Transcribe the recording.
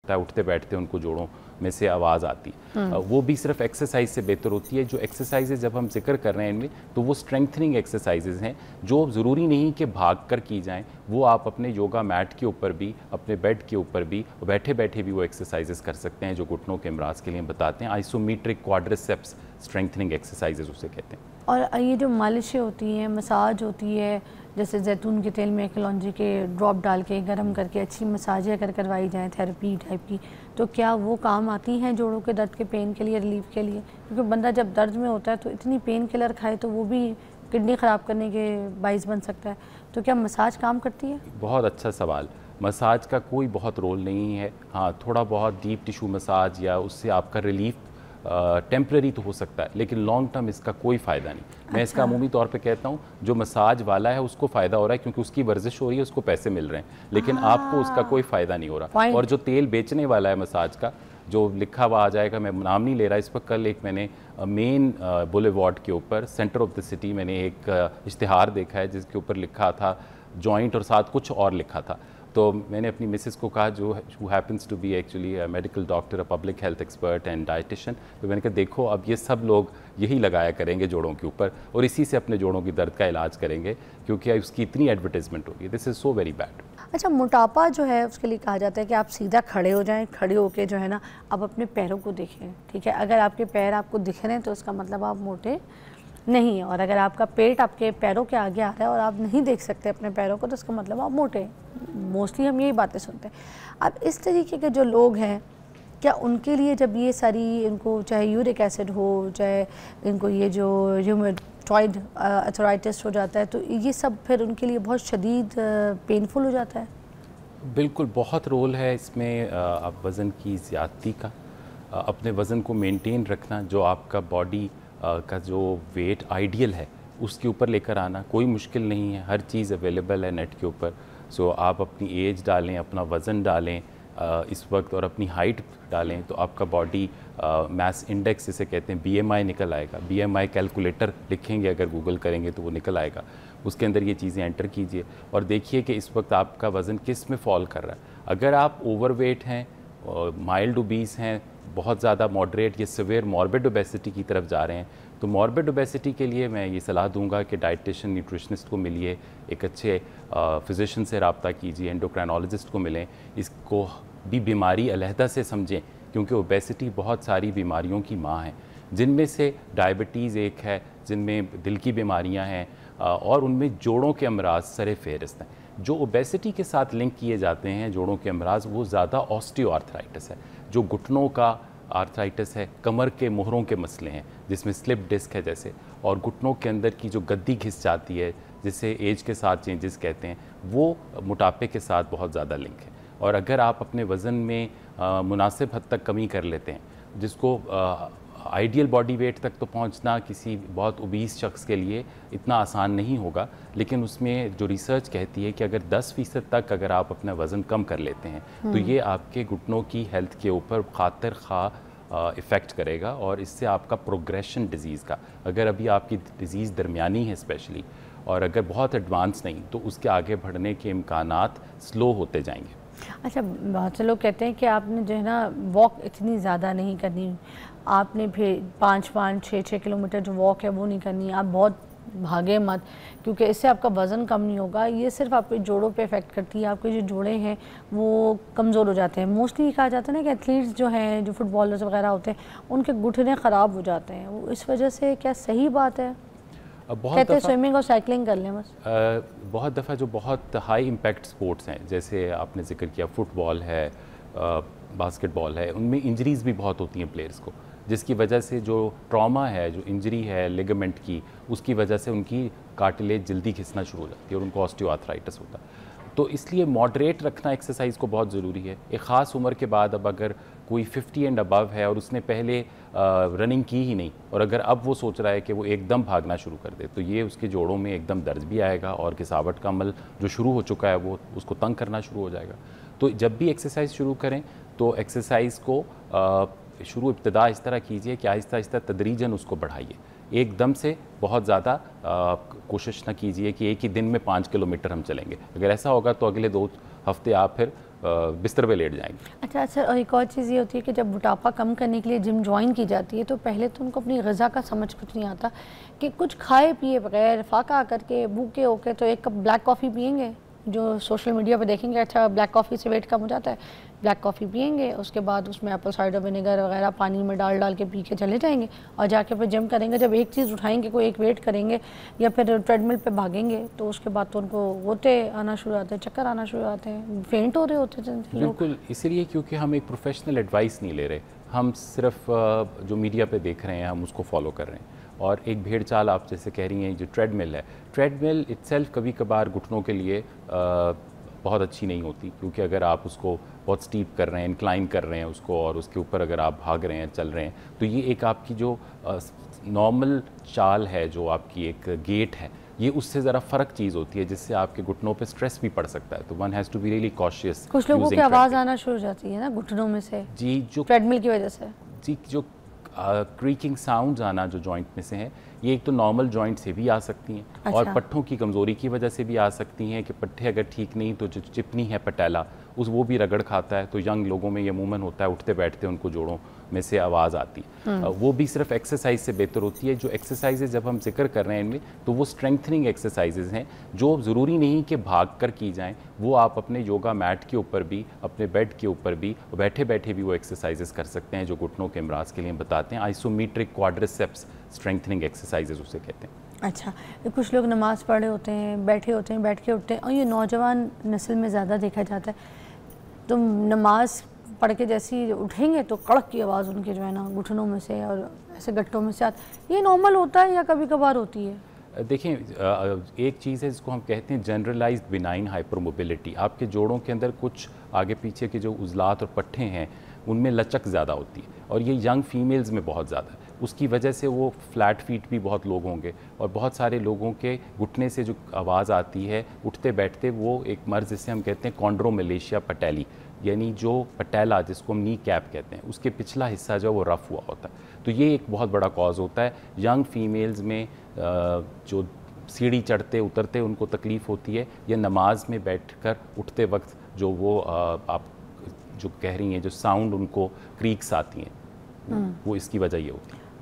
होता है, उठते बैठते उनको जोड़ों में से आवाज़ आती है, वो भी सिर्फ एक्सरसाइज से बेहतर होती है। जो एक्सरसाइजेज जब हम जिक्र कर रहे हैं इनमें, तो वो स्ट्रेंथनिंग एक्सरसाइजेज हैं जो ज़रूरी नहीं कि भाग कर की जाएं, वो आप अपने योगा मैट के ऊपर भी, अपने बेड के ऊपर भी, बैठे बैठे भी वो एक्सरसाइजेज कर सकते हैं, जो घुटनों के अमराज के लिए हम बताते हैं। आइसोमेट्रिक क्वाड्रिसेप्स स्ट्रेंथनिंग एक्सरसाइजेज उसे कहते हैं। और ये जो मालिशें होती हैं, मसाज होती है, जैसे जैतून के तेल में कलौंजी के ड्रॉप डाल के गर्म करके अच्छी मसाजें अगर करवाई जाएँ थेरेपी टाइप की, तो क्या वो काम आती हैं जोड़ों के दर्द के पेन के लिए, रिलीफ के लिए? क्योंकि बंदा जब दर्द में होता है तो इतनी पेन किलर खाए तो वो भी किडनी ख़राब करने के बाइस बन सकता है। तो क्या मसाज काम करती है? बहुत अच्छा सवाल। मसाज का कोई बहुत रोल नहीं है। हाँ, थोड़ा बहुत डीप टिश्यू मसाज या उससे आपका रिलीफ टेम्प्रेरी तो हो सकता है, लेकिन लॉन्ग टर्म इसका कोई फ़ायदा नहीं। मैं इसका अमूमी तौर पे कहता हूँ, जो मसाज वाला है उसको फ़ायदा हो रहा है क्योंकि उसकी वर्जिश हो रही है, उसको पैसे मिल रहे हैं, लेकिन आपको उसका कोई फ़ायदा नहीं हो रहा। और जो तेल बेचने वाला है मसाज का, जो लिखा हुआ आ जाएगा, मैं नाम नहीं ले रहा इस पर, कल एक मैंने मेन बुलेवार्ड के ऊपर सेंटर ऑफ द सिटी मैंने एक इश्तिहार देखा है जिसके ऊपर लिखा था जॉइंट और साथ कुछ और लिखा था। तो मैंने अपनी मिसेस को कहा, जो who happens to be actually a medical doctor, a public health expert and dietitian, तो मैंने कहा देखो अब ये सब लोग यही लगाया करेंगे जोड़ों के ऊपर और इसी से अपने जोड़ों की दर्द का इलाज करेंगे क्योंकि उसकी इतनी एडवर्टाइजमेंट होगी। This is so very bad. अच्छा, मोटापा जो है उसके लिए कहा जाता है कि आप सीधा खड़े हो जाएं, खड़े होके जो है ना आप अपने पैरों को देखें, ठीक है? अगर आपके पैर आपको दिख रहे हैं तो इसका मतलब आप मोटे नहीं है, और अगर आपका पेट आपके पैरों के आगे आ रहा है और आप नहीं देख सकते अपने पैरों को तो इसका मतलब आप मोटे हैं। मोस्टली हम यही बातें सुनते हैं। अब इस तरीके के जो लोग हैं, क्या उनके लिए जब ये सारी, इनको चाहे यूरिक एसिड हो, चाहे इनको ये जो र्यूमेटॉइड आर्थराइटिस हो जाता है, तो ये सब फिर उनके लिए बहुत शदीद पेनफुल हो जाता है? बिल्कुल, बहुत रोल है इसमें आप वज़न की ज़्यादती का, अपने वज़न को मेंटेन रखना, जो आपका बॉडी का जो वेट आइडियल है उसके ऊपर लेकर आना कोई मुश्किल नहीं है। हर चीज़ अवेलेबल है नेट के ऊपर। सो आप अपनी एज डालें, अपना वज़न डालें इस वक्त, और अपनी हाइट डालें तो आपका बॉडी मास इंडेक्स जिसे कहते हैं BMI निकल आएगा। BMI कैलकुलेटर लिखेंगे अगर गूगल करेंगे तो वो निकल आएगा। उसके अंदर ये चीज़ें एंटर कीजिए और देखिए कि इस वक्त आपका वज़न किस में फॉल कर रहा है। अगर आप ओवरवेट हैं, माइल्ड ओबीस हैं, बहुत ज़्यादा मॉडरेट या सिवियर मॉर्बिड ओबेसिटी की तरफ जा रहे हैं, तो मॉर्बिड ओबेसिटी के लिए मैं ये सलाह दूंगा कि डाइटिशियन, न्यूट्रिशनिस्ट को मिलिए, एक अच्छे फिजिशियन से रब्ता कीजिए, एंडोक्राइनोलॉजिस्ट को मिलें, इसको भी बीमारी अलहदा से समझें क्योंकि ओबेसिटी बहुत सारी बीमारियों की माँ है, जिनमें से डायबिटीज़ एक है, जिनमें दिल की बीमारियाँ हैं और उनमें जोड़ों के अमराज सरे फहरिस्त हैं। जो ओबेसिटी के साथ लिंक किए जाते हैं जोड़ों के अमराज, वो ज़्यादा ऑस्टियोआर्थराइटिस है, जो घुटनों का आर्थराइटिस है, कमर के मोहरों के मसले हैं जिसमें स्लिप डिस्क है जैसे, और घुटनों के अंदर की जो गद्दी घिस जाती है जिसे एज के साथ चेंजेस कहते हैं, वो मोटापे के साथ बहुत ज़्यादा लिंक है। और अगर आप अपने वज़न में मुनासिब हद तक कमी कर लेते हैं, जिसको आइडियल बॉडी वेट तक तो पहुंचना किसी बहुत ओबीस शख्स के लिए इतना आसान नहीं होगा, लेकिन उसमें जो रिसर्च कहती है कि अगर 10% तक अगर आप अपना वज़न कम कर लेते हैं तो ये आपके घुटनों की हेल्थ के ऊपर खातिर खा इफ़ेक्ट करेगा और इससे आपका प्रोग्रेशन डिज़ीज़ का, अगर अभी आपकी डिज़ीज़ दरमियानी है स्पेशली, और अगर बहुत एडवांस नहीं, तो उसके आगे बढ़ने के इम्कानात स्लो होते जाएंगे। अच्छा, बहुत से लोग कहते हैं कि आपने जो है ना वॉक इतनी ज़्यादा नहीं करनी, आपने फिर 5-6 किलोमीटर जो वॉक है वो नहीं करनी, आप बहुत भागे मत क्योंकि इससे आपका वज़न कम नहीं होगा। ये सिर्फ आपके जोड़ों पे इफ़ेक्ट करती है, आपके जो जोड़े हैं वो कमज़ोर हो जाते हैं। मोस्टली कहा जाता है ना कि एथलीट्स जो हैं, जो फुटबॉलर्स वगैरह होते हैं, उनके घुटने ख़राब हो जाते हैं, वो इस वजह से क्या सही बात है? कहते हैं स्विमिंग और साइकिलिंग कर लें बस। बहुत दफ़ा जो बहुत हाई इम्पैक्ट स्पोर्ट्स हैं, जैसे आपने जिक्र किया फुटबॉल है, बास्केटबॉल है, उनमें इंजरीज़ भी बहुत होती हैं प्लेयर्स को, जिसकी वजह से जो ट्रॉमा है, जो इंजरी है लिगामेंट की, उसकी वजह से उनकी कार्टिलेज जल्दी खिंचना शुरू हो जाती है और उनको ऑस्टियोआर्थराइटिस होता है। तो इसलिए मॉडरेट रखना एक्सरसाइज को बहुत ज़रूरी है। एक ख़ास उम्र के बाद अब अगर कोई 50 एंड अबव है और उसने पहले रनिंग की ही नहीं, और अगर अब वो सोच रहा है कि वो एकदम भागना शुरू कर दे, तो ये उसके जोड़ों में एकदम दर्द भी आएगा और गिसावट का अमल जो शुरू हो चुका है वो उसको तंग करना शुरू हो जाएगा। तो जब भी एक्सरसाइज शुरू करें तो एक्सरसाइज को शुरू इब्तिदा इस तरह कीजिए कि आहिस्ता आहिस्ता तदरीजन उसको बढ़ाइए, एकदम से बहुत ज़्यादा कोशिश ना कीजिए कि एक ही दिन में 5 किलोमीटर हम चलेंगे। अगर ऐसा होगा तो अगले 2 हफ्ते आप फिर बिस्तर पे लेट जाएंगे। अच्छा सर, और एक और चीज़ ये होती है कि जब मोटापा कम करने के लिए जिम ज्वाइन की जाती है तो पहले तो उनको अपनी ग़िज़ा का समझ कुछ नहीं आता कि कुछ खाए पिए बगैर फाका करके भूखे होके तो एक कप ब्लैक कॉफ़ी पियेंगे, जो सोशल मीडिया पे देखेंगे अच्छा ब्लैक कॉफ़ी से वेट कम हो जाता है, ब्लैक कॉफ़ी पियेंगे, उसके बाद उसमें एप्पल साइडर विनेगर वगैरह पानी में डाल के पी के चले जाएंगे और जाके फिर जिम करेंगे। जब एक चीज़ उठाएंगे, कोई एक वेट करेंगे या फिर ट्रेडमिल पे भागेंगे तो उसके बाद तो उनको होते आना शुरू आते हैं, चक्कर आना शुरू आते हैं, फेंट हो रहे होते थे लोग। बिल्कुल, इसीलिए क्योंकि हम एक प्रोफेशनल एडवाइस नहीं ले रहे, हम सिर्फ जो मीडिया पे देख रहे हैं हम उसको फॉलो कर रहे हैं। और एक भेड़ चाल आप जैसे कह रही हैं, जो ट्रेडमिल है, ट्रेडमिल इटसेल्फ कभी कभार घुटनों के लिए बहुत अच्छी नहीं होती, क्योंकि अगर आप उसको बहुत स्टीप कर रहे हैं, इंक्लाइन कर रहे हैं उसको, और उसके ऊपर अगर आप भाग रहे हैं, चल रहे हैं, तो ये एक आपकी जो नॉर्मल चाल है, जो आपकी एक गेट है, ये उससे ज़रा फ़र्क चीज़ होती है, जिससे आपके घुटनों पे स्ट्रेस भी पड़ सकता है। तो one has to be really cautious. कुछ लोगों की आवाज़ आना शुरू हो जाती है ना घुटनों में से, जी, जो ट्रेडमिल की वजह से। जी, जो क्रीकिंग साउंड्स आना जो जॉइंट में से हैं, ये एक तो नॉर्मल जॉइंट से भी आ सकती हैं। अच्छा। और पट्ठों की कमज़ोरी की वजह से भी आ सकती हैं कि पट्ठे अगर ठीक नहीं तो जो चिपनी है पटेला वो भी रगड़ खाता है, तो यंग लोगों में ये मूवमेंट होता है, उठते बैठते उनको जोड़ों में से आवाज़ आती है। वो भी सिर्फ एक्सरसाइज से बेहतर होती है। जो एक्सरसाइजेज जब हम जिक्र कर रहे हैं इनमें, तो वो स्ट्रेंथनिंग एक्सरसाइजेज हैं, जो ज़रूरी नहीं कि भाग कर की जाएँ, वो आप अपने योगा मैट के ऊपर भी, अपने बेड के ऊपर भी, बैठे बैठे भी वो एक्सरसाइजेज कर सकते हैं, जो घुटनों के अमराज के लिए बताते हैं। आइसोमेट्रिक क्वाड्रिसेप्स स्ट्रेंथनिंग एक्सरसाइजेज उसे कहते हैं। अच्छा, कुछ लोग नमाज़ पढ़े होते हैं, बैठे होते हैं, बैठ के उठते हैं, और ये नौजवान नस्ल में ज़्यादा देखा जाता है। तो नमाज पढ़ के जैसे ही उठेंगे तो कड़क की आवाज़ उनके जो है ना घुटनों में से और ऐसे गट्टों में से आती। ये नॉर्मल होता है या कभी कभार होती है? देखें, एक चीज़ है जिसको हम कहते हैं जनरलाइज्ड बिनाइन हाइपरमोबिलिटी। आपके जोड़ों के अंदर कुछ आगे पीछे के जो उज़लात और पट्ठे हैं उनमें लचक ज़्यादा होती है, और ये यंग फीमेल्स में बहुत ज़्यादा है। उसकी वजह से वो फ्लैट फीट भी बहुत लोग होंगे, और बहुत सारे लोगों के घुटने से जो आवाज़ आती है उठते बैठते, वो एक मर्ज़ जिसे हम कहते हैं कॉन्ड्रोमलेशिया पटेली, यानी जो पटेला जिसको हम नी कैप कहते हैं, उसके पिछला हिस्सा जो वो रफ़ हुआ होता है। तो ये एक बहुत बड़ा कॉज होता है। यंग फीमेल्स में जो सीढ़ी चढ़ते उतरते उनको तकलीफ़ होती है, या नमाज में बैठकर उठते वक्त जो वो आप जो कह रही हैं, जो साउंड उनको क्रीक्स आती हैं, वो इसकी वजह ये होती है।